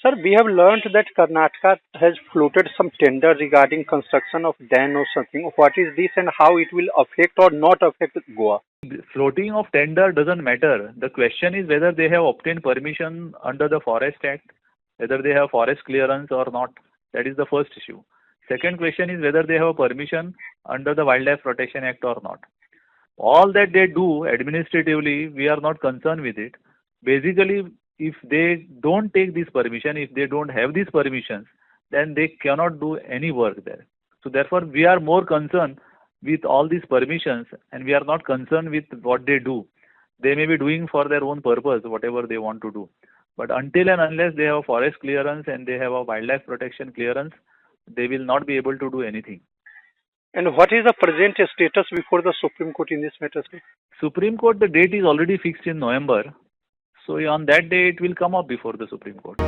Sir, we have learned that Karnataka has floated some tender regarding construction of dam or something. What is this and how it will affect or not affect Goa? Floating of tender doesn't matter. The question is whether they have obtained permission under the Forest Act, whether they have forest clearance or not. That is the first issue. Second question is whether they have permission under the Wildlife Protection Act or not. All that they do administratively, we are not concerned with it. Basically, if they don't take this permission, if they don't have these permissions, then they cannot do any work there. So therefore, we are more concerned with all these permissions, and we are not concerned with what they do. They may be doing for their own purpose, whatever they want to do. But until and unless they have a forest clearance and they have a wildlife protection clearance, they will not be able to do anything. And what is the present status before the Supreme Court in this matter, sir? Supreme Court, the date is already fixed in November. So on that day, it will come up before the Supreme Court.